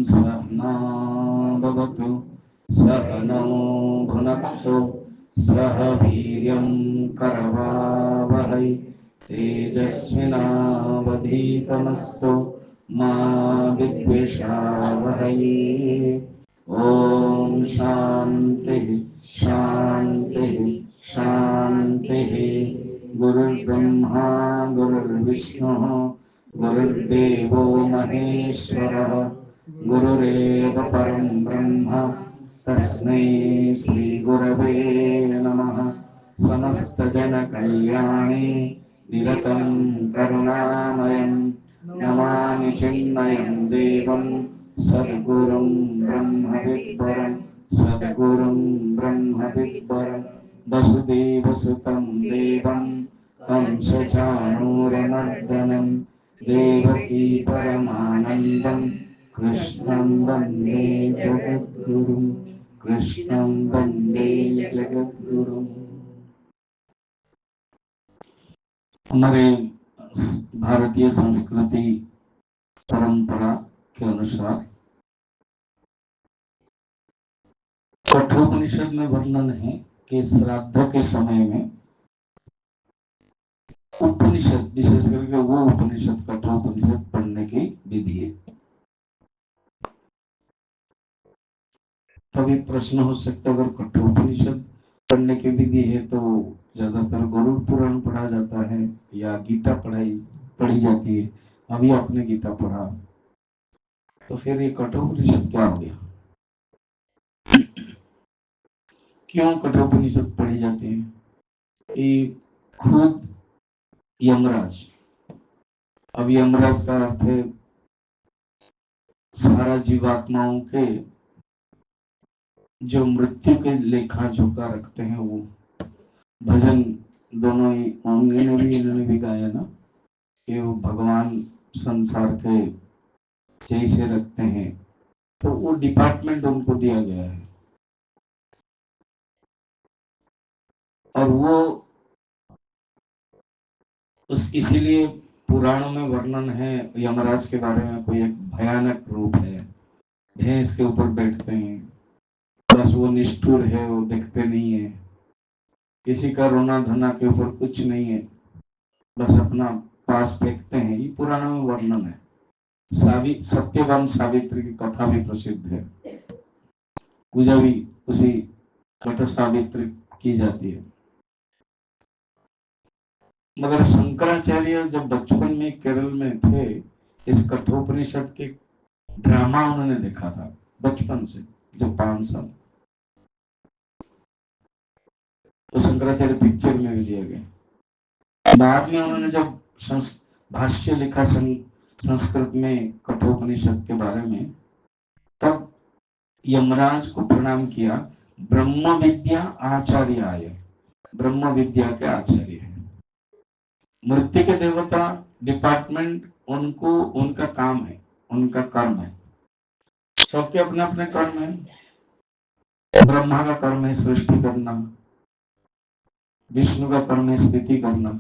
सहना भवतु सहनौ भुनक्तु सह वीर्यं करवावहै तेजस्विनावधीतमस्तु मा विद्विषावहै। ओम शांति शांति शांति। गुरुर्ब्रह्मा गुरुर्विष्णुः गुरुर्देवो महेश्वरः गुरुरेव परं ब्रह्म तस्मै श्री गुरवे नमः। समस्तजनकल्याणे निरतं करुणामयं नमामि चिन्मयं देवं सद्गुरुं ब्रह्मविद्वरं सद्गुरुं ब्रह्मविद्वरं वसुदेवसुतं देवं कंसचाणूरमर्दनं देवकी परमानन्दं कृष्णं वन्दे जगद्गुरुं कृष्णं वन्दे जगद्गुरुं। हमारे भारतीय संस्कृति परंपरा के अनुसार कठोपनिषद में वर्णन है कि श्राद्ध के समय में उपनिषद, विशेष करके वो उपनिषद कठोपनिषद पढ़ने की विधि है। तभी प्रश्न हो सकता है, अगर कठोपनिषद पढ़ने की विधि है तो ज्यादातर गरुड़ पुराण पढ़ा जाता है या गीता पढ़ी जाती है। अभी आपने गीता पढ़ा, तो फिर ये कठोपनिषद क्या हो गया? क्यों कठोपनिषद पढ़ी जाती है? कि खुद यमराज, अब यमराज का अर्थ है सारा जीवात्माओं के जो मृत्यु के लेखा जोखा रखते हैं, वो भजन दोनों ही इन्होंने भी गाया ना कि वो भगवान संसार के जैसे रखते हैं, तो वो डिपार्टमेंट उनको दिया गया है। और वो इसीलिए पुराणों में वर्णन है यमराज के बारे में, कोई एक भयानक रूप है, भैंस के ऊपर बैठते हैं, बस वो निष्ठुर है, वो देखते नहीं है, किसी का रोना धोना के ऊपर कुछ नहीं है, बस अपना पास फेंकते हैं। ये पुराणों में वर्णन है। सत्यवान सावित्री की कथा भी प्रसिद्ध है, पूजा भी उसी वट सावित्री की जाती है। मगर शंकराचार्य जब बचपन में केरल में थे, इस कठोपनिषद के ड्रामा उन्होंने देखा था बचपन से, जब 5 साल, तो शंकराचार्य पिक्चर में भी दिया गया। बाद में उन्होंने जब भाष्य लिखा संस्कृत में कठोपनिषद के बारे में, तब यमराज को प्रणाम किया, ब्रह्म विद्या आचार्य आय, ब्रह्म विद्या के आचार्य है। मृत्यु के देवता डिपार्टमेंट, उनको उनका काम है, उनका कर्म है, सबके अपने अपने कर्म है। ब्रह्मा का कर्म है सृष्टि करना, विष्णु का कर्म है स्थिति करना,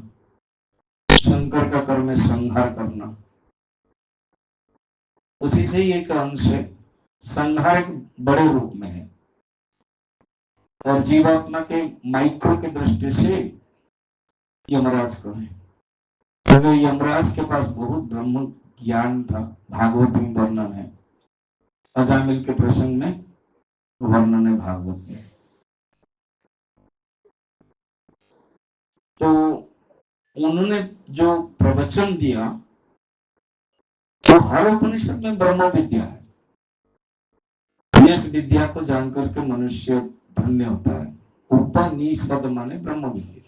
शंकर का कर्म है संहार करना। उसी से ही एक अंश है, संहार एक बड़े रूप में है, और जीवात्मा के माइक्रो की दृष्टि से यमराज को है। तो यमराज के पास बहुत ब्रह्म ज्ञान था, भागवत में वर्णन है, अजामिल के प्रसंग में वर्णन है भागवत में। तो उन्होंने जो प्रवचन दिया, तो हर उपनिषद में ब्रह्म विद्या है। इस विद्या को जानकर के मनुष्य धन्य होता है। उपनिषद माने ब्रह्म विद्या।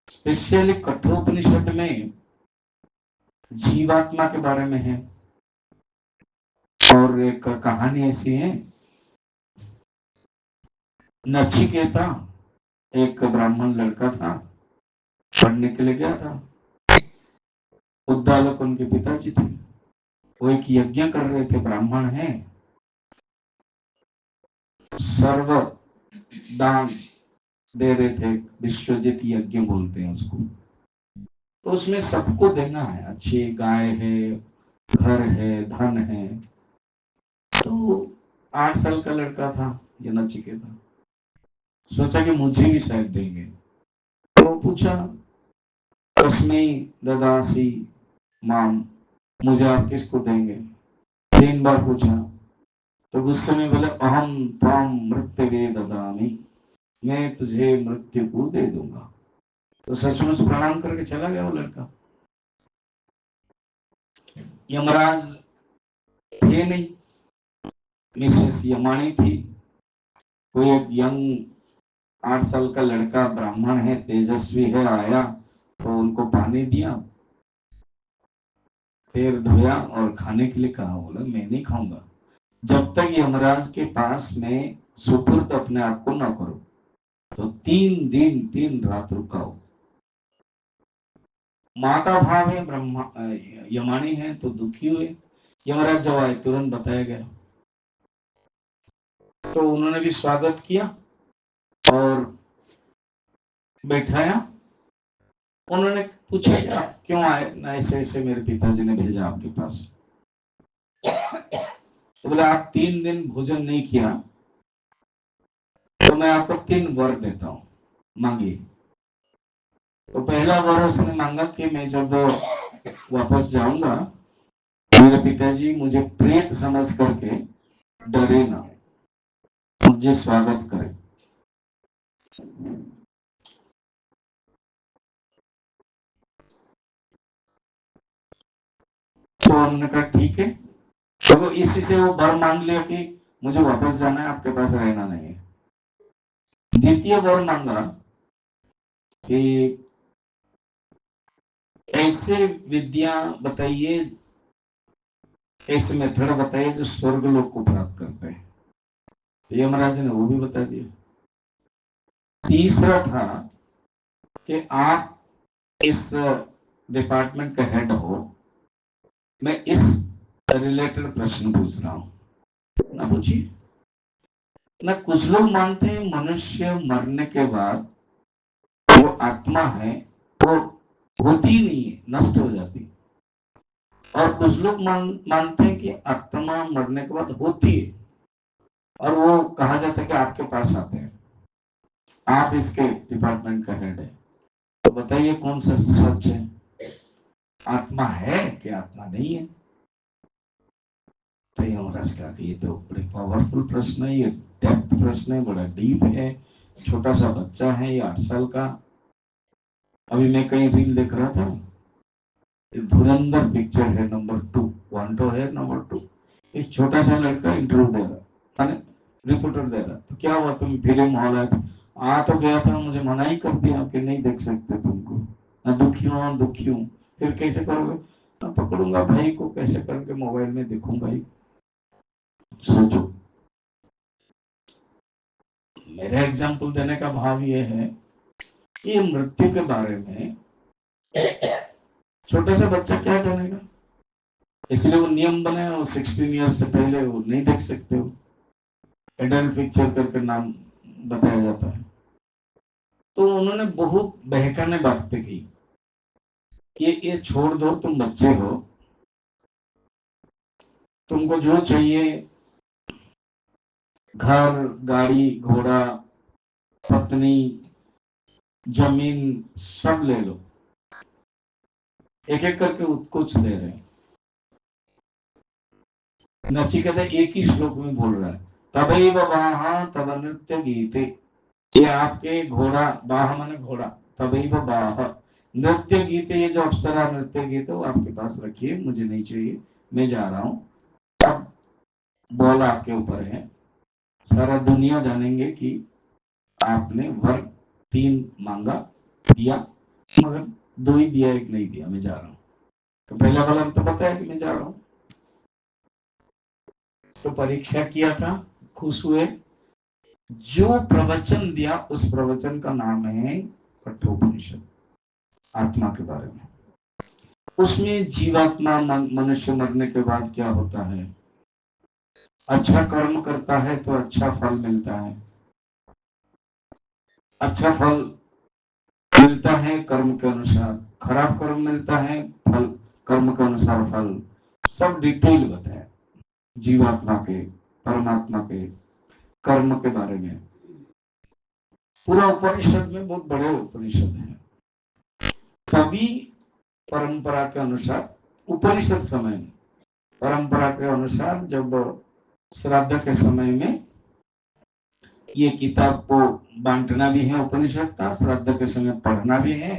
स्पेशली कठोपनिषद में जीवात्मा के बारे में है, और एक कहानी ऐसी है, नचिकेता एक ब्राह्मण लड़का था, पढ़ने के लिए गया था। उद्दालक उनके पिताजी थे, वो एक यज्ञ कर रहे थे, ब्राह्मण हैं, सर्व दान दे रहे थे, विश्वजित यज्ञ बोलते हैं उसको। तो उसमें सबको देना है, अच्छी गाय है, घर है, धन है, तो 8 साल का लड़का था ये नचिकेता, सोचा कि मुझे भी शायद देंगे, तो पूछा कस्मै ददासी माम, मुझे आप किसको देंगे? 3 बार पूछा तो गुस्से में बोले अहम त्वाम मृत्यवे ददामी, मैं तुझे मृत्यु को दे दूंगा। तो सचमुच प्रणाम करके चला गया वो लड़का। यमराज थे नहीं, मिसेस यमानी थी। कोई एक यंग 8 साल का लड़का ब्राह्मण है, तेजस्वी है, आया तो उनको पानी दिया, पैर धोया और खाने के लिए कहा। बोला मैं नहीं खाऊंगा जब तक यमराज के पास में सुपुर्द अपने आप को ना करो। तो 3 दिन 3 रात रुकाओ। माँ का भाव है, ब्रह्मा यमानी है तो दुखी हुए। यमराज जब आए तुरंत बताया गया, तो उन्होंने भी स्वागत किया और बैठाया। उन्होंने पूछा आप क्यों आए? ना ऐसे ऐसे मेरे पिताजी ने भेजा आपके पास। तो बोले आप 3 दिन भोजन नहीं किया तो मैं आपको 3 वर देता हूं, मांगिए। तो पहला वर उसने मांगा कि मैं जब वापस जाऊंगा मेरे पिताजी मुझे प्रेत समझ करके डरे ना, मुझे स्वागत करे। तो उन्होंने कहा ठीक है। तो इसी से वो वर मांग लिया कि मुझे वापस जाना है, आपके पास रहना नहीं है। द्वितीय वर मांगा कि ऐसे विद्या बताइए, ऐसे मेथड बताइए जो स्वर्ग लोक को प्राप्त करते हैं। यमराज ने वो भी बता दिया। तीसरा था कि आप इस डिपार्टमेंट का हेड हो, मैं इस रिलेटेड प्रश्न पूछ रहा हूं, ना पूछिए। ना कुछ लोग मानते हैं मनुष्य मरने के बाद वो आत्मा है वो होती नहीं है, नष्ट हो जाती। और कुछ लोग मानते हैं कि आत्मा मरने के बाद होती है और वो कहा जाता है कि आपके पास आते हैं, आप इसके डिपार्टमेंट का हेड है। तो बताइए कौन सा सच है? आत्मा है कि आत्मा नहीं है? तो यमराज कहा कि ये तो बड़े पावरफुल प्रश्न है, ये डेप्थ प्रश्न है, बड़ा डीप है। छोटा सा बच्चा है ये 8 साल का। अभी मैं कहीं रील देख रहा था, धुरंधर पिक्चर है नंबर 2, वांटो है नंबर 2। एक छोटा सा लड़का इंटरव्यू दे रहा, माने रिपोर्टर दे रहा, तो क्या हुआ तुम फिल्म हॉल आए? आ तो गया था, मुझे मना ही कर दिया कि नहीं देख सकते तुमको, ना दुखी हूँ। फिर कैसे करोगे? ना पकड़ूंगा भाई को, कैसे करके मोबाइल में देखूंगा ही। सोचो, मेरा एग्जाम्पल देने का भाव ये है कि मृत्यु के बारे में छोटा सा बच्चा क्या जानेगा? इसलिए वो नियम बने, वो 16 ईयर से पहले वो नहीं देख सकते हो, एडल्ट पिक्चर करके नाम बताया जाता है। तो उन्होंने बहुत बहकाने बातें की, ये छोड़ दो, तुम बच्चे हो, तुमको जो चाहिए घर गाड़ी घोड़ा पत्नी जमीन सब ले लो, एक एक करके कुछ दे रहे हैं। नचिकेता एक ही श्लोक में बोल रहा है, तबैव बाहा तब नृत्य गीते। ये आपके घोड़ा, बाह माने घोड़ा, तबैव बाह नृत्य गीते, ये जो अप्सरा नृत्य गीत है वो आपके पास रखिए, मुझे नहीं चाहिए, मैं जा रहा हूं। अब बॉल आपके ऊपर है, सारा दुनिया जानेंगे कि आपने वर 3 मांगा, दिया, मगर 2 ही दिया, 1 नहीं दिया, मैं जा रहा हूं। तो पहला वाला तो पता है कि मैं जा रहा हूं। तो परीक्षा किया था, खुश हुए। जो प्रवचन दिया उस प्रवचन का नाम है कठोपनिषद, आत्मा के बारे में। उसमें जीवात्मा मनुष्य मरने के बाद क्या होता है, अच्छा कर्म करता है तो अच्छा फल मिलता है, अच्छा फल मिलता है कर्म के अनुसार, खराब कर्म मिलता है फल कर्म के अनुसार फल, सब डिटेल बताया जीवात्मा के परमात्मा के कर्म के बारे में। पूरा उपनिषद में बहुत बड़े उपनिषद है। तभी परंपरा के अनुसार उपनिषद समय में परंपरा के अनुसार जब श्राद्ध के समय में ये किताब को बांटना भी है, उपनिषद का श्राद्ध के समय पढ़ना भी है,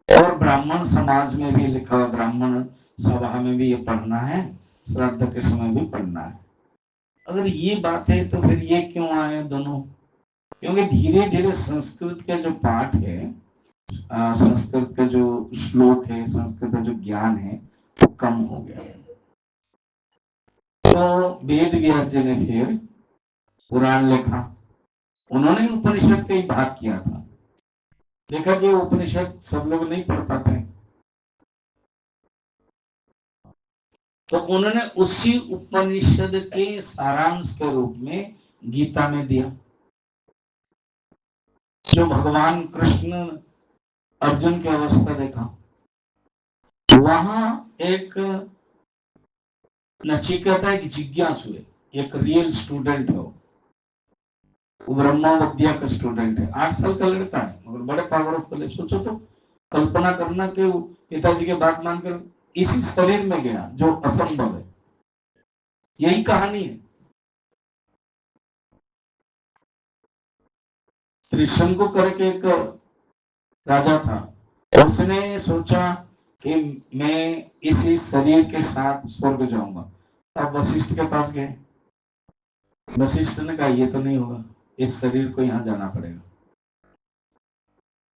और ब्राह्मण समाज में भी लिखा हुआ, ब्राह्मण सभा में भी ये पढ़ना है, श्राद्ध के समय भी पढ़ना है। अगर ये बात है तो फिर ये क्यों आए दोनों? क्योंकि धीरे धीरे संस्कृत के जो पाठ है, संस्कृत का जो श्लोक है, संस्कृत का जो ज्ञान है वो कम हो गया। तो वेद व्यास जी ने फिर पुराण लिखा, उन्होंने उपनिषद का ही भाग किया था। देखा कि उपनिषद सब लोग नहीं पढ़ पाते, तो उन्होंने उसी उपनिषद के सारांश के रूप में गीता में दिया। जो भगवान कृष्ण अर्जुन की अवस्था देखा, वहां एक नचिकेता एक जिज्ञासु है, एक रियल स्टूडेंट है, वो ब्रह्मा विद्या का स्टूडेंट है, 8 साल का लड़का है, मगर बड़े पावरफुल है। सोचो तो, कल्पना करना कि वो पिताजी की बात मानकर इसी शरीर में गया जो असंभव है। यही कहानी है। त्रिशंकु करके एक राजा था, उसने सोचा कि मैं इसी शरीर के साथ स्वर्ग जाऊंगा। अब वशिष्ठ के पास गए, वशिष्ठ ने कहा ये तो नहीं होगा, इस शरीर को यहाँ जाना पड़ेगा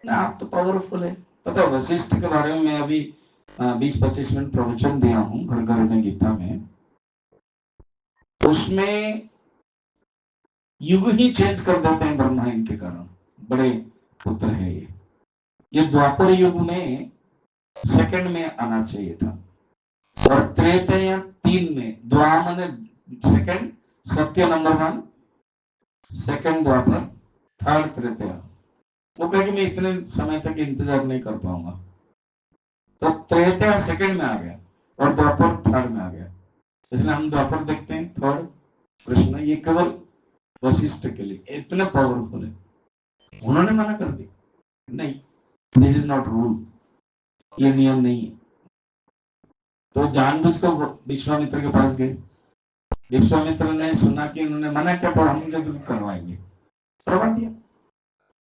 ना, आप तो पावरफुल है। पता है वशिष्ठ के बारे में मैं अभी 20-25 मिनट प्रवचन दिया हूँ घर घर में गीता में, उसमें युग ही चेंज कर देते हैं ब्रह्मा इनके कारण। बड़े पुत्र है ये द्वापर युग में सेकंड में आना चाहिए था, और त्रेता 3 में, द्वा माने सेकंड, सत्य नंबर 1, सेकंड द्वापर, थर्ड त्रेता। वो कहे कि मैं इतने समय तक इंतजार नहीं कर पाऊंगा, तो त्रेता सेकंड में आ गया और द्वापर थर्ड में आ गया। इसलिए हम द्वापर देखते हैं, थर्ड कृष्ण। ये केवल वशिष्ठ के लिए, इतने पावरफुल है। उन्होंने मना कर दी, नहीं, दिस इज नॉट रूल, ये नियम नहीं है। तो जानबूझकर विश्वामित्र के पास गए। विश्वामित्र ने सुना कि उन्होंने मना किया, तो हम जरूर करवाएंगे, करवा दिया।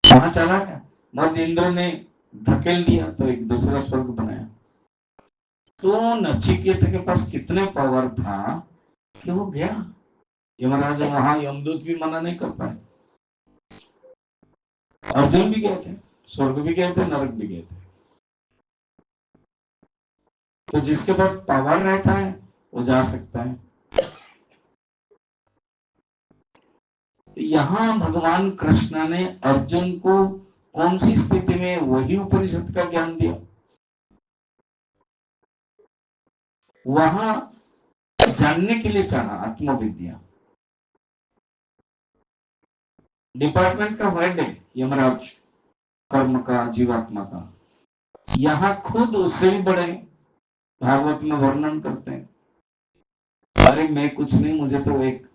वहां चला गया, मद इंद्र ने धकेल दिया तो एक दूसरा स्वर्ग बनाया। तो नचिकेता के पास कितने पावर था कि वो गया। यमराज वहां यमदूत भी मना नहीं कर पाए। अर्जुन भी गए थे, स्वर्ग भी गए थे, नरक भी गए थे। तो जिसके पास पावर रहता है वो जा सकता है। यहां भगवान कृष्ण ने अर्जुन को कौन सी स्थिति में वही उपनिषद का ज्ञान दिया, वहां जानने के लिए चाहा आत्मविद्या। डिपार्टमेंट का हेड है यमराज, कर्म का, जीवात्मा का। यहां खुद उससे भी बड़े, भागवत में वर्णन करते हैं, अरे मैं कुछ नहीं, मुझे तो एक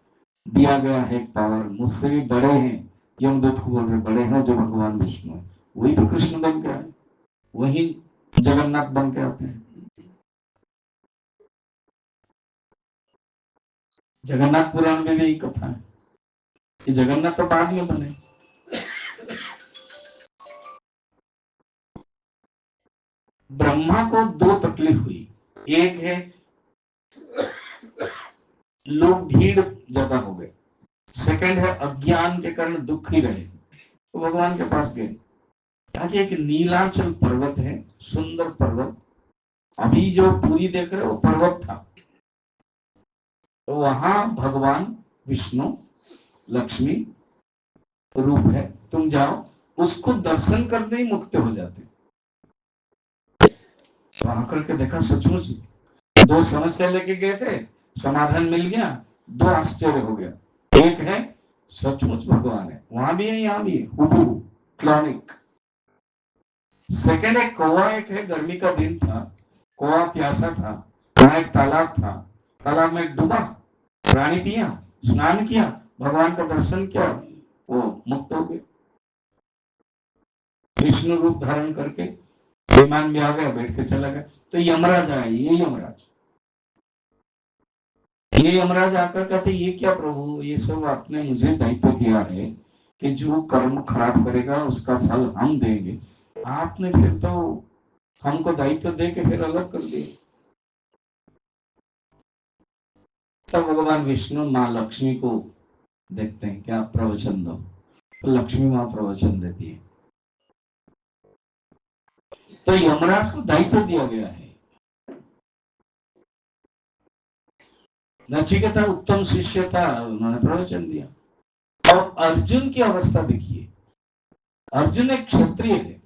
दिया गया है पावर, मुझसे भी बड़े हैं। यमदूत को बोल रहे बड़े हैं जो भगवान विष्णु है, वही तो कृष्ण बन के आए, वही जगन्नाथ बन के आते हैं। जगन्नाथ पुराण में भी यही कथा है कि जगन्नाथ तो बाद में बने। ब्रह्मा को 2 तकलीफ हुई, एक है लोग भीड़ ज्यादा हो गए, सेकंड है अज्ञान के कारण दुख ही रहे। तो भगवान के पास गए, कहा कि एक नीलाचल पर्वत है, सुंदर पर्वत, अभी जो पूरी देख रहे हो वो पर्वत था, तो वहां भगवान विष्णु लक्ष्मी रूप है, तुम जाओ, उसको दर्शन करते ही मुक्त हो जाते। तो आकर के देखा, सचमुच 2 समस्या लेके गए थे, समाधान मिल गया। 2 आश्चर्य हो गया, एक है सचमुच भगवान है, वहां भी है यहाँ भी है, हुबहू क्लॉनिक। सेकंड है कौवा, एक है, गर्मी का दिन था, कौवा प्यासा था, वहां एक तालाब था, तालाब में डूबा, प्राणी पिया, स्नान किया, भगवान का दर्शन किया, वो मुक्त हो गए। विष्णु रूप धारण करके विमान में आ गया, बैठ के चला गया। तो यमराज आया, ये यमराज आकर कहते ये क्या प्रभु, ये सब आपने मुझे दायित्व दिया है कि जो कर्म खराब करेगा उसका फल हम देंगे, आपने फिर तो हमको दायित्व दे के फिर अलग कर दिया। तब भगवान विष्णु माँ लक्ष्मी को देखते हैं, क्या प्रवचन दो, तो लक्ष्मी माँ प्रवचन देती है। तो यमराज को दायित्व दिया गया है। नचिकेता उत्तम शिष्य था, उन्होंने प्रवचन दिया। और अर्जुन की अवस्था देखिए, अर्जुन एक क्षत्रिय है,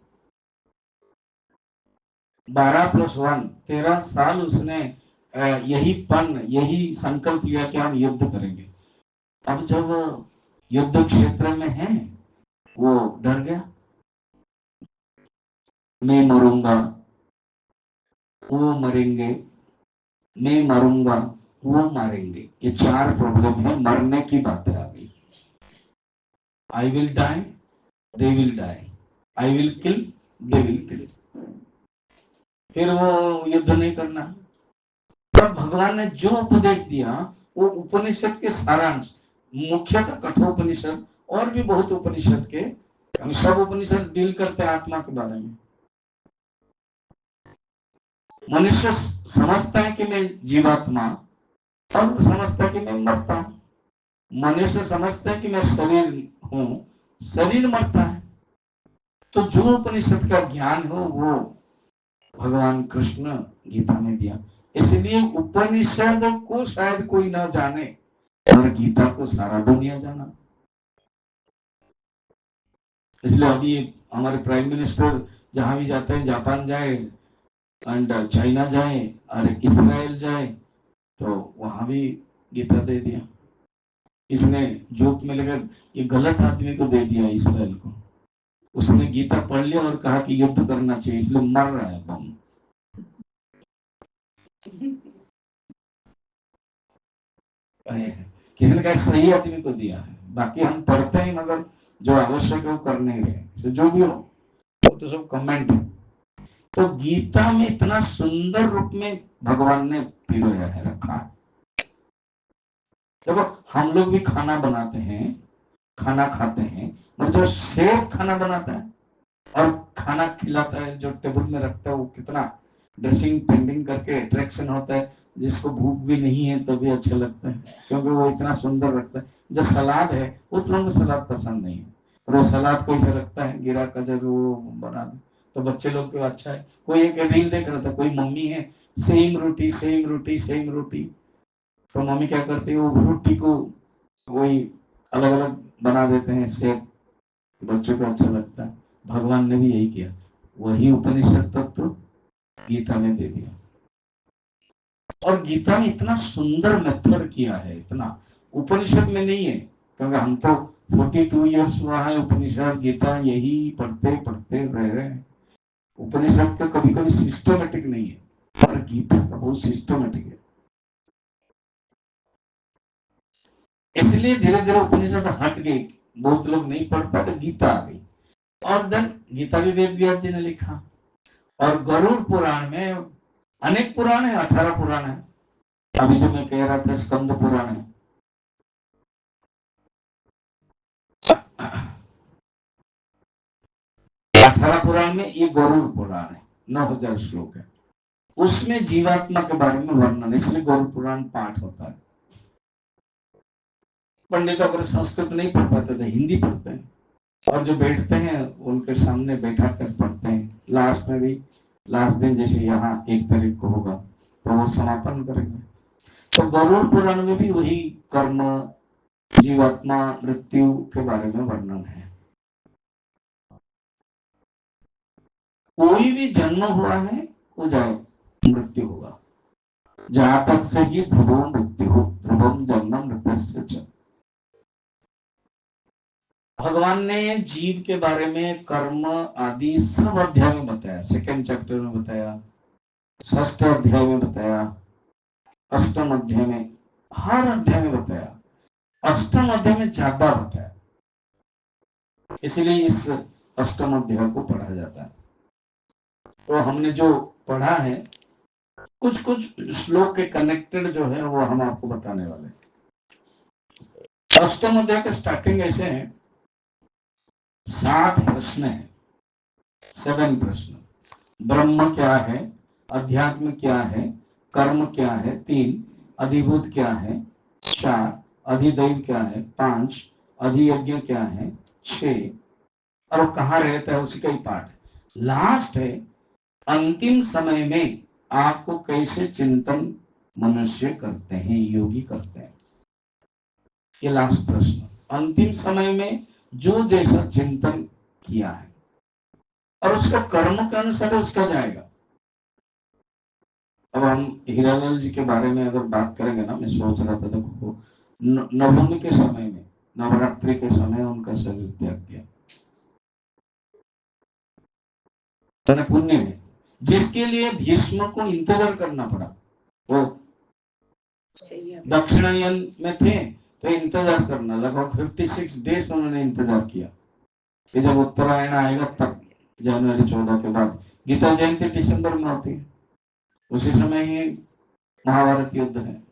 12+1 13 साल उसने यही संकल्प लिया कि हम युद्ध करेंगे। अब जब युद्ध क्षेत्र में है, वो डर गया, मैं मरूंगा, वो मरेंगे, मैं मरूंगा, वो मारेंगे, ये 4 प्रॉब्लम है, मरने की बातें आ गई। I will die, they will die, I will kill, they will kill. फिर वो युद्ध नहीं करना। तब भगवान ने जो उपदेश दिया वो उपनिषद के सारांश, मुख्यतः कठोपनिषद और भी बहुत उपनिषद के, सब उपनिषद डील करते हैं आत्मा के बारे में। मनुष्य समझता है कि मैं जीवात्मा, और समझता है कि मैं मरता हूं। मनुष्य समझता है कि मैं शरीर हूं, शरीर मरता है। तो जो उपनिषद का ज्ञान हो वो भगवान कृष्ण गीता में दिया। इसलिए उपनिषद को शायद कोई ना जाने, और गीता को सारा दुनिया जाना। इसलिए अभी हमारे प्राइम मिनिस्टर जहां भी जाते हैं, जापान जाए एंड चाइना जाए और इसराइल जाए, तो वहां भी गीता दे दिया। इसने जोक में लेकर ये गलत आदमी को दे दिया, इसराइल को। उसने गीता पढ़ लिया और कहा कि युद्ध करना चाहिए, इसलिए मर रहा है बम। किसी ने कहा सही आदमी को दिया है, बाकी हम पढ़ते हैं मगर जो आवश्यक है वो कर नहीं रहे। तो जो भी हो वो तो सब कमेंट है। तो गीता में इतना सुंदर रूप में भगवान ने पिरोया है, रखा है। देखो हम लोग भी खाना बनाते हैं, खाना खाते हैं, और जो शेफ खाना बनाता है और खाना खिलाता है, जो टेबल में रखता है, वो कितना ड्रेसिंग पेंडिंग करके अट्रैक्शन होता है, जिसको भूख भी नहीं है तो भी अच्छा लगता है, क्योंकि वो इतना सुंदर रखता है। जो सलाद है, उस लोगों को सलाद पसंद नहीं है, और वो सलाद को ऐसे रखता है गिरा का, जब वो बना दे तो बच्चे लोग को अच्छा है। कोई एक रील देख रहा था, कोई मम्मी है, सेम रोटी सेम रोटी सेम रोटी, तो मम्मी क्या करती है, वो रोटी को वही अलग अलग बना देते हैं शेप, बच्चों को अच्छा लगता है। भगवान ने भी यही किया, वही उपनिषद तत्व गीता में दे दिया। और गीता में इतना सुंदर मेथड किया है, इतना उपनिषद में नहीं है, क्योंकि हम तो 42 ईयर्स हुआ है उपनिषद गीता यही पढ़ते पढ़ते रह रहे हैं। उपनिषद का कभी कभी सिस्टमेटिक नहीं है, पर गीता का बहुत सिस्टमेटिक है। इसलिए धीरे धीरे उपनिषद हट गई, बहुत लोग नहीं पढ़ पाते, गीता आ गई। और देन गीता भी वेद व्यास जी ने लिखा। और गरुड़ पुराण में अनेक पुराण है, 18 पुराण है। अभी जो मैं कह रहा था स्कंद पुराण है, 18 पुराण में ये गरुड़ पुराण है, 9000 श्लोक है। उसमें जीवात्मा के बारे में वर्णन, इसलिए गरुड़ पुराण पाठ होता है। पंडित अगर संस्कृत नहीं पढ़ पाते थे, हिंदी पढ़ते हैं, और जो बैठते हैं उनके सामने बैठा कर पढ़ते हैं। लास्ट में भी, लास्ट दिन जैसे यहाँ 1 तारीख को होगा तो वो समापन करेंगे। तो गरुड़ पुराण में भी वही कर्म, जीवात्मा, मृत्यु के बारे में वर्णन है। कोई भी जन्म हुआ है वो जाए, मृत्यु होगा। जातस्य ही ध्रुवो मृत्यु, ध्रुवम जन्म मृत्यस्य च। भगवान ने जीव के बारे में कर्म आदि सब अध्याय में बताया। 2nd चैप्टर में बताया, 6th अध्याय में बताया, 8th अध्याय में, हर अध्याय में बताया। अष्टम अध्याय में ज्यादा बताया, इसलिए इस अष्टम अध्याय को पढ़ा जाता है। तो हमने जो पढ़ा है कुछ कुछ श्लोक के कनेक्टेड जो है वो हम आपको बताने वाले हैं। अष्टम अध्याय का स्टार्टिंग ऐसे है, 7 प्रश्न है, 7 प्रश्न। ब्रह्म क्या है, अध्यात्म क्या है, कर्म क्या है 3, अधिभूत क्या है 4, अधिदैव क्या है 5, अधियज्ञ क्या है 6, और कहाँ रहता है उसी का ही पाठ। लास्ट है अंतिम समय में आपको कैसे चिंतन मनुष्य करते हैं, योगी करते हैं। ये लास्ट प्रश्न, अंतिम समय में जो जैसा चिंतन किया है और उसका कर्म के अनुसार उसका जाएगा। अब हम हीरालाल जी के बारे में अगर बात करेंगे ना, मैं सोच रहा था देखो नवमी के समय में, नवरात्रि के समय उनका शरीर त्याग किया, तो पुण्य है जिसके लिए भीष्म को इंतजार करना पड़ा। वो दक्षिणायन में थे तो इंतजार करना, लगभग 56 डेज उन्होंने इंतजार किया कि जब उत्तरायण आएगा तब, जनवरी 14 के बाद। गीता जयंती दिसंबर में होती है, उसी समय ही महाभारत युद्ध है,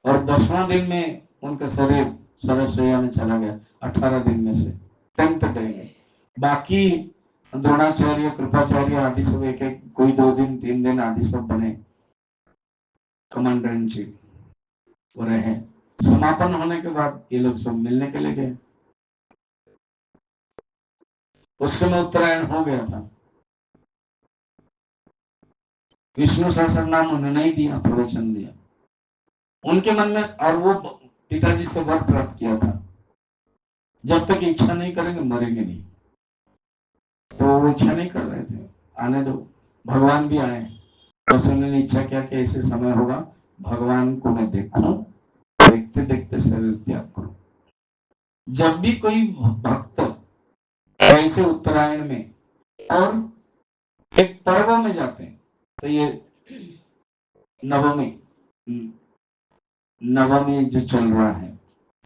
और 10वां दिन में उनका शरीर सरसैया में चला गया, 18 दिन में से 10th डे में। बाकी द्रोणाचार्य, कृपाचार्य आदि सब एक एक, कोई 2 दिन 3 दिन आदि सब बने कमांडर इन चीफ, वो रहे। समापन होने के बाद ये लोग सब मिलने के लिए गए। उस समय उत्तरायण हो गया था। विष्णु सहस्त्र नाम उन्होंने ही दिया, प्रवचन दिया उनके मन में, और वो पिताजी से वर प्राप्त किया था जब तक इच्छा नहीं करेंगे मरेंगे नहीं। तो वो इच्छा नहीं कर रहे थे, आने दो, भगवान भी आए, बस उन्होंने इच्छा किया कि ऐसे समय होगा भगवान को मैं देखूं, देखते देखते शरीर त्याग करूं। जब भी कोई भक्त ऐसे उत्तरायण में और एक पर्व में जाते हैं, तो ये नवमी जो चल रहा है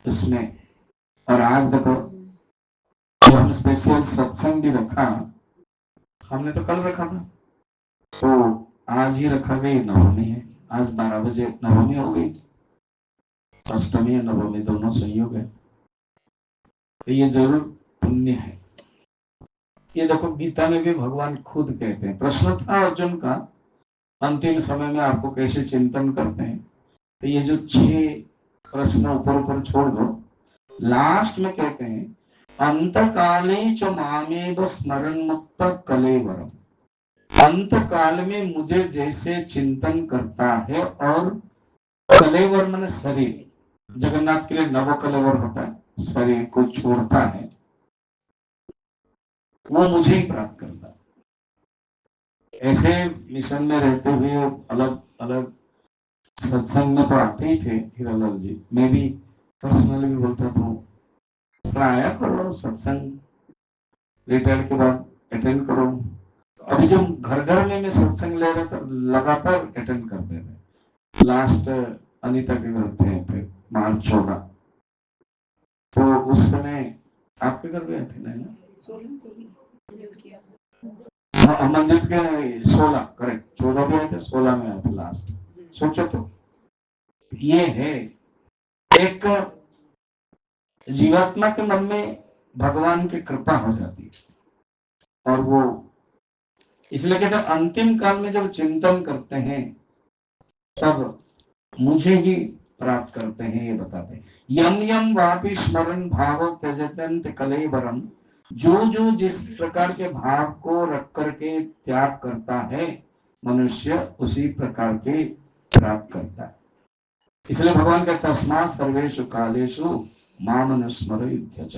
उसमें, और आज देखो जो हम स्पेशल सत्संग भी रखा, हमने तो कल रखा था, तो आज ही रखा गई, नवमी है, आज 12 बजे नवमी हो गई, अष्टमी और नवमी दोनों संयोग है, तो ये जरूर पुण्य है। ये देखो गीता में भी भगवान खुद कहते हैं, प्रश्न था अर्जुन का अंतिम समय में आपको कैसे चिंतन करते हैं, तो ये जो 6 प्रश्न ऊपर ऊपर छोड़ दो, लास्ट में कहते हैं अंत काले च मामेव स्मरण मुक्त कलेवरम, अंत काल में मुझे जैसे चिंतन करता है, और कलेवर माने शरीर, जगन्नाथ के लिए नव कलेवर होता है, शरीर को छोड़ता है, वो मुझे ही प्राप्त करता है। ऐसे मिशन में रहते हुए अलग अलग सत्संग में तो आते ही थे हीरालाल जी, मैं भी पर्सनली भी बोलता था आया करो सत्संग, रिटायर के बाद अटेंड करो। अभी जो घर घर में मैं सत्संग ले रहा था, लगातार अटेंड करते थे। लास्ट अनीता के घर थे फिर मार्च 14, तो उस समय आपके घर गए थे ना, मंजिल के 16 करेक्ट, 14 भी आए थे, 16 में आए थे लास्ट। सोचो तो ये है एक जीवात्मा के मन में भगवान की कृपा हो जाती है, और वो इसलिए कहते हैं अंतिम काल में जब चिंतन करते हैं तब मुझे ही प्राप्त करते हैं, ये बताते हैं। यम यम वापि स्मरण भाव त्यजत्यंत कलेवरम, जो जो जिस प्रकार के भाव को रख करके त्याग करता है मनुष्य, उसी प्रकार के प्राप्त करता है। इसलिए भगवान कहता तस्मात् सर्वेषु कालेषु माम अनुस्मर युध्यच,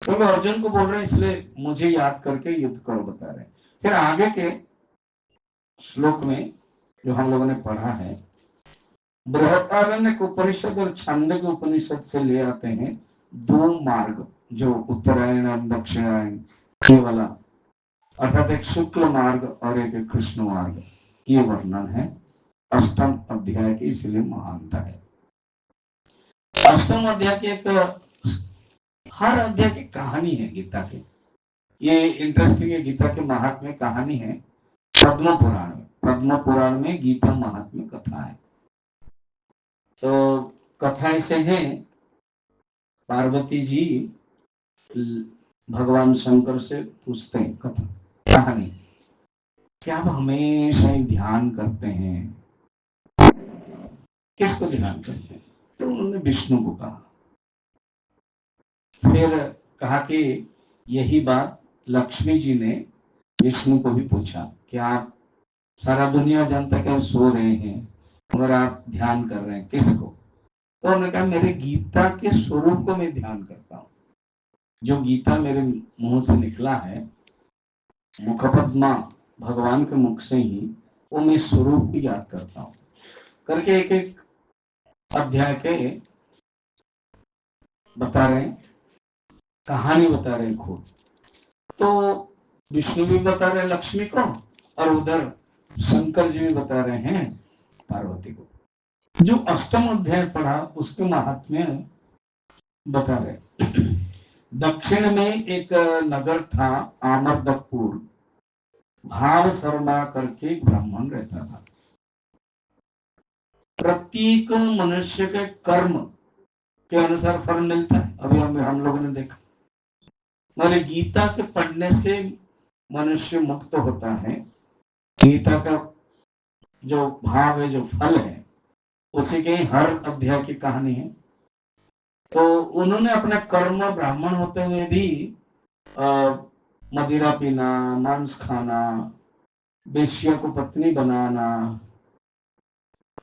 क्योंकि अर्जुन को बोल रहे हैं इसलिए मुझे याद करके युद्ध करो बता रहे हैं। फिर आगे के श्लोक में जो हम लोगों ने पढ़ा है, बृहदारण्यक उपनिषद और छांदोग्य उपनिषद से ले आते हैं 2 मार्ग, जो उत्तरायण और दक्षिणायन ये वाला, अर्थात एक शुक्ल मार्ग और एक कृष्ण मार्ग, ये वर्णन है अष्टम अध्याय की, इसलिए महानता है। अष्टम अध्याय के एक, हर अध्याय की कहानी है गीता की। ये इंटरेस्टिंग है, गीता के महात्म्य कहानी है पद्म पुराण में। पद्म पुराण में गीता महात्म्य कथा है। तो कथा ऐसे है, पार्वती जी भगवान शंकर से पूछते हैं, कथा कहानी, क्या आप हमेशा ही ध्यान करते हैं? किसको ध्यान करते हैं? तो उन्होंने विष्णु को कहा। फिर कहा कि यही बात लक्ष्मी जी ने विष्णु को भी पूछा कि आप, सारा दुनिया जानता है कि आप सो रहे हैं मगर आप ध्यान कर रहे हैं, किसको? तो उन्होंने कहा, मेरे गीता के स्वरूप को मैं ध्यान करता हूँ। जो गीता मेरे मुंह से निकला है, मुखपद्मा भगवान के मुख से ही, वो मैं स्वरूप को याद करता हूँ करके एक एक अध्याय के बता रहे हैं, कहानी बता रहे हैं खुद। तो विष्णु भी बता रहे हैं लक्ष्मी को, और उधर शंकर जी भी बता रहे हैं पार्वती को। जो अष्टम अध्याय पढ़ा उसके महात्म्य बता रहे। दक्षिण में एक नगर था आमरदपुर, भाव शर्मा करके एक ब्राह्मण रहता था। प्रत्येक मनुष्य के कर्म के अनुसार फल मिलता है, अभी हम लोगों ने देखा। मगर गीता के पढ़ने से मनुष्य मुक्त होता है। गीता का जो भाव है, जो फल है, उसी के हर अध्याय की कहानी है। तो उन्होंने अपने कर्म, ब्राह्मण होते हुए भी मदिरा पीना, मांस खाना, वेश्या को पत्नी बनाना,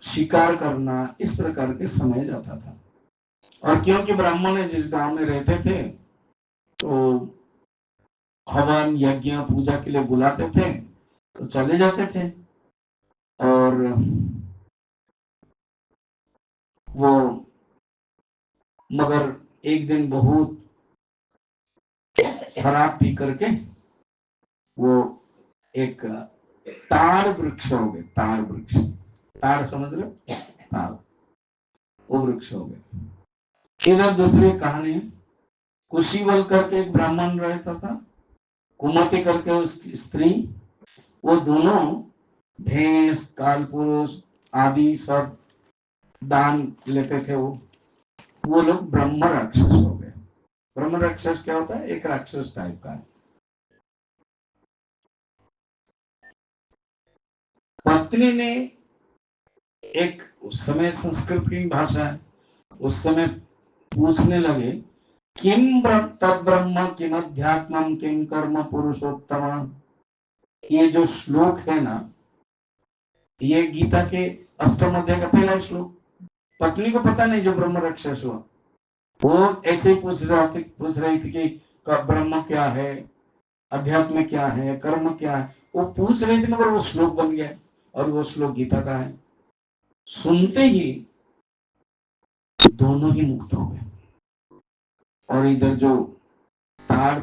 शिकार करना, इस प्रकार के समय जाता था। और क्योंकि ब्राह्मण जिस गांव में रहते थे, तो हवन यज्ञ पूजा के लिए बुलाते थे तो चले जाते थे। और वो, मगर एक दिन बहुत शराब पी करके वो एक ताड़ वृक्ष हो गए। ताड़ वृक्ष, ताड़ समझ रहे हो? ताड़, वो वृक्ष हो गए। इधर दूसरी कहानी है, कुशीवल करके एक ब्राह्मण रहता था, कुमति करके उसकी स्त्री, वो दोनों भैंस, काल पुरुष आदि सब दान लेते थे। वो लोग ब्रह्म राक्षस हो गए। ब्रह्म राक्षस क्या होता है? एक राक्षस टाइप का है। पत्नी ने एक, उस समय संस्कृत की भाषा है, उस समय पूछने लगे, किम तद ब्रह्म किम अध्यात्मम किम कर्म पुरुषोत्तम। ये जो श्लोक है ना, ये गीता के अष्टम अध्याय का पहला श्लोक। पत्नी को पता नहीं जो ब्रह्म राक्षस हुआ, वो ऐसे ही पूछ रही थी कि ब्रह्म क्या है, अध्यात्म क्या है, कर्म क्या है, वो पूछ रही थी, मगर वो श्लोक बन गया और वो श्लोक गीता का है। सुनते ही दोनों ही मुक्त हो गए। और इधर जो ताड़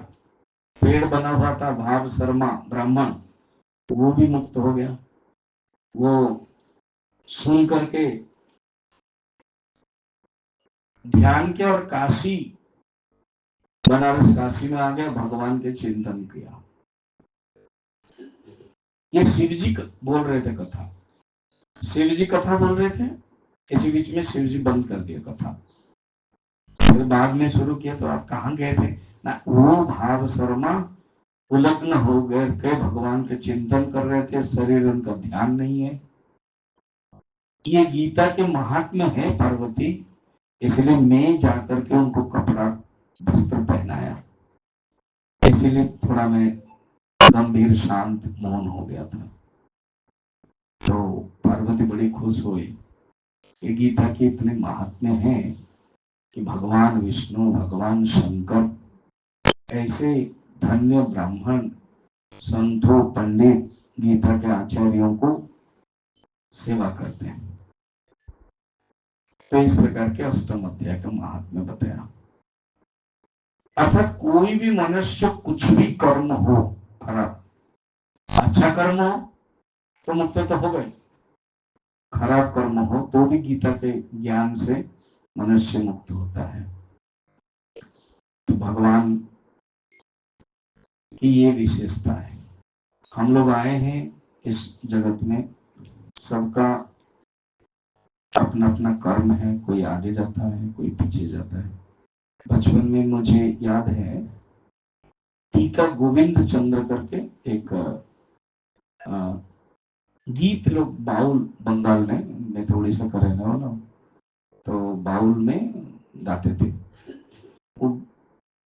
पेड़ बना हुआ था, भाव शर्मा ब्राह्मण, वो भी मुक्त हो गया। वो सुन करके ध्यान किया और काशी, बनारस काशी में आ गया, भगवान के चिंतन किया। ये शिव जी बोल रहे थे कथा, शिव जी कथा बोल रहे थे, इसी बीच में शिव जी बंद कर दिया कथा। फिर बाद में शुरू किया, तो आप कहाँ गए थे ना? वो भाव शर्मा उलग्न हो गए के भगवान के चिंतन कर रहे थे, शरीर उनका ध्यान नहीं है। ये गीता के महात्म्य है पार्वती, इसलिए मैं जाकर के उनको कपड़ा वस्त्र पहनाया। इसीलिए थोड़ा मैं गंभीर शांत मौन हो गया था। तो पार्वती बड़ी खुश हुई। ये गीता के इतने महात्म्य हैं कि भगवान विष्णु, भगवान शंकर ऐसे धन्य ब्राह्मण, संतों, पंडित, गीता के आचार्यों को सेवा करते हैं। तो इस प्रकार के अष्टम अध्याय का महात्म्य बताया। अर्थात कोई भी मनुष्य कुछ भी कर्म हो खराब, अच्छा कर्म हो तो मुक्त तो हो गए, खराब कर्म हो तो भी गीता के ज्ञान से मनुष्य मुक्त होता है। तो भगवान की ये विशेषता है। हम लोग आए हैं इस जगत में, सबका अपना अपना कर्म है, कोई आगे जाता है, कोई पीछे जाता है। बचपन में मुझे याद है, टीका गोविंद चंद्र करके एक गीत लोग बाउल बंगाल में, मैं थोड़ी सा करे ना, तो बाउल में गाते थे। वो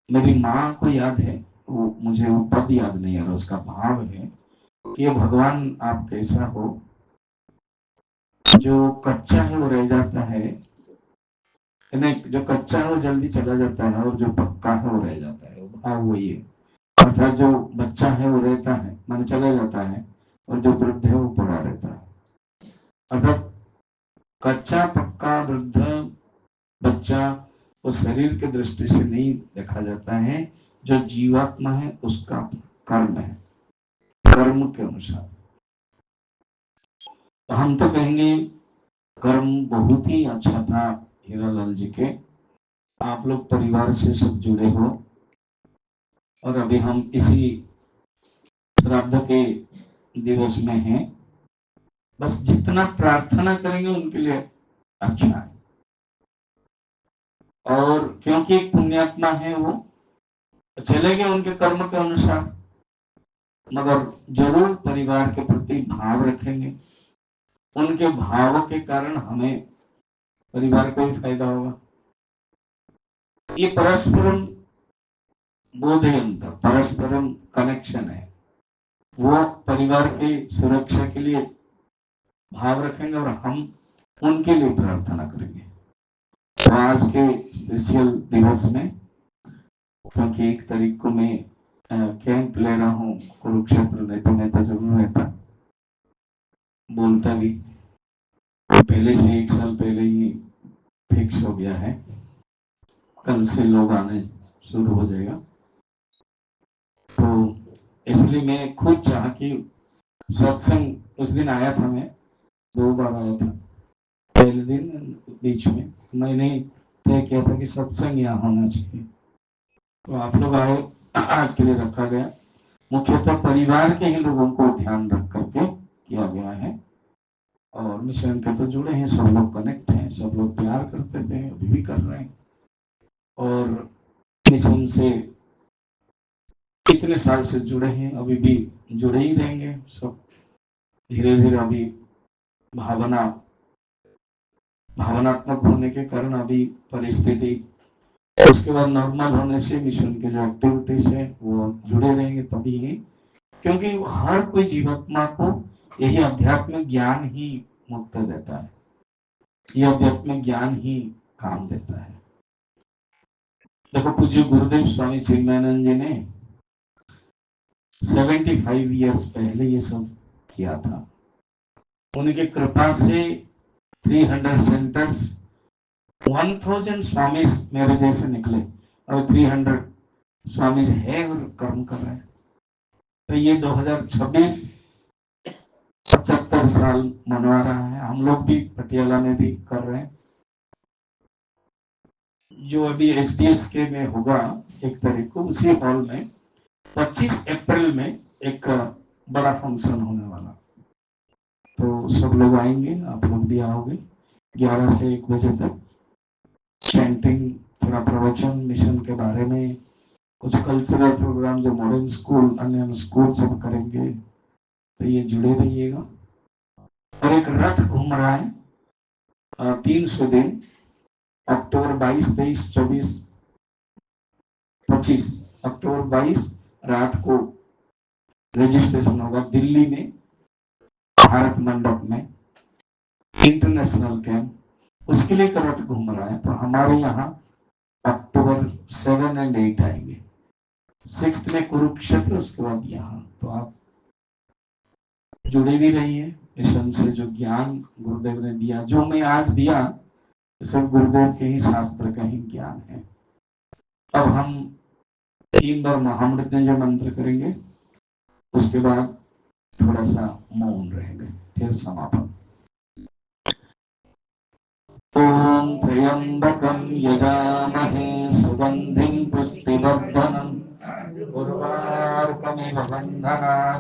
मेरी माँ को याद है, वो मुझे वो पद याद नहीं आ रहा, उसका भाव है कि भगवान आप कैसा हो, जो कच्चा है वो रह जाता है, नहीं, जो कच्चा है वो जल्दी चला जाता है और जो पक्का है वो रह जाता है। वो भाव वही है। अर्थात जो बच्चा है वो रहता है, माने चला जाता है, और जो वृद्ध है वो पड़ा रहता है। अर्थात कच्चा पक्का वृद्ध बच्चा वो शरीर के दृष्टि से नहीं देखा जाता है, जो जीवात्मा है उसका कर्म है, कर्म के अनुसार। तो हम तो कहेंगे कर्म बहुत ही अच्छा था हीरालाल जी के। आप लोग परिवार से सब जुड़े हो, और अभी हम इसी श्राद्ध के दिवस में हैं। बस जितना प्रार्थना करेंगे उनके लिए अच्छा है, और क्योंकि एक पुण्यात्मा है वो चले गए उनके कर्म के अनुसार, मगर जरूर परिवार के प्रति भाव रखेंगे। उनके भाव के कारण हमें परिवार को भी फायदा होगा। ये परस्परम बोधयंत, परस्परम कनेक्शन है। वो परिवार की सुरक्षा के लिए भाव रखेंगे और हम उनके लिए प्रार्थना करेंगे। तो आज के स्पेशल दिवस में, क्योंकि 1 तारीख को मैं कैंप ले रहा हूँ कुरुक्षेत्र, नहीं तो मैं तो जरूर रहता, बोलता भी पहले से 1 साल पहले ही फिक्स हो गया है। कल से लोग आने शुरू हो जाएगा, तो इसलिए मैं खुद चाह कि सत्संग, उस दिन आया था मैं 2 बार आया था। पहले दिन बीच में मैंने तय किया था कि सत्संग यहाँ होना चाहिए, तो आप लोग आए, आज के लिए रखा गया। मुख्यतः परिवार के ही लोगों को ध्यान रख करके किया गया है, और मिशन के तो जुड़े हैं, सब लोग कनेक्ट हैं, सब लोग प्यार करते थे, अभी भी कर रहे हैं, और मिशन से इतने साल से जुड़े हैं, अभी भी जुड़े ही रहेंगे सब। धीरे धीरे अभी भावनात्मक होने के कारण अभी परिस्थिति, उसके बाद नॉर्मल होने से मिशन के जो एक्टिविटीज है वो जुड़े रहेंगे तभी ही, क्योंकि हर कोई जीवात्मा को यही आध्यात्मिक ज्ञान ही मुक्त देता है, ये आध्यात्मिक ज्ञान ही काम देता है। देखो पूज्य गुरुदेव स्वामी चिन्मयानंद जी ने 75 ईयर्स पहले ये सब किया था। उनकी कृपा से 300 सेंटर्स, 1000 स्वामी मेरे जैसे निकले, और 300 स्वामी है और कर्म कर रहे हैं। तो ये 2026 75 साल मनवा रहा है। हम लोग भी पटियाला में भी कर रहे हैं। जो अभी एसडीएस के में होगा 1 तारीख को, उसी हॉल में 25 अप्रैल में एक बड़ा फंक्शन होने वाला, तो सब लोग आएंगे, आप लोग भी आओगे। 11 से 1 बजे तक चैंटिंग, थोड़ा प्रवचन मिशन के बारे में, कुछ कल्चरल प्रोग्राम जो मॉडर्न स्कूल अन्य स्कूल सब करेंगे, तो ये जुड़े रहिएगा। और एक रथ घूम रहा है 300 दिन, अक्टूबर 22, 23, 24, 25, अक्टूबर 22 रात को रजिस्ट्रेशन होगा दिल्ली में, भारत मंडप में, इंटरनेशनल कैंप, उसके लिए रथ घूम रहा है। तो हमारे यहाँ अक्टूबर 7 और 8 आएंगे, 6 में कुरुक्षेत्र, उसके बाद यहाँ। तो आप जुड़े भी रहिए मिशन से। जो ज्ञान गुरुदेव ने दिया, जो मैं आज दिया, सब गुरुदेव के ही शास्त्र का ही ज्ञान है। अब हम 3 बार महामृत्युंजय मंत्र करेंगे, उसके बाद थोड़ा सा मौन रहेंगे, फिर समापन। ओम त्र्यंबकं यजामहे सुगंधिं पुष्टिवर्धनम् उर्वारुकमिव बन्धनात्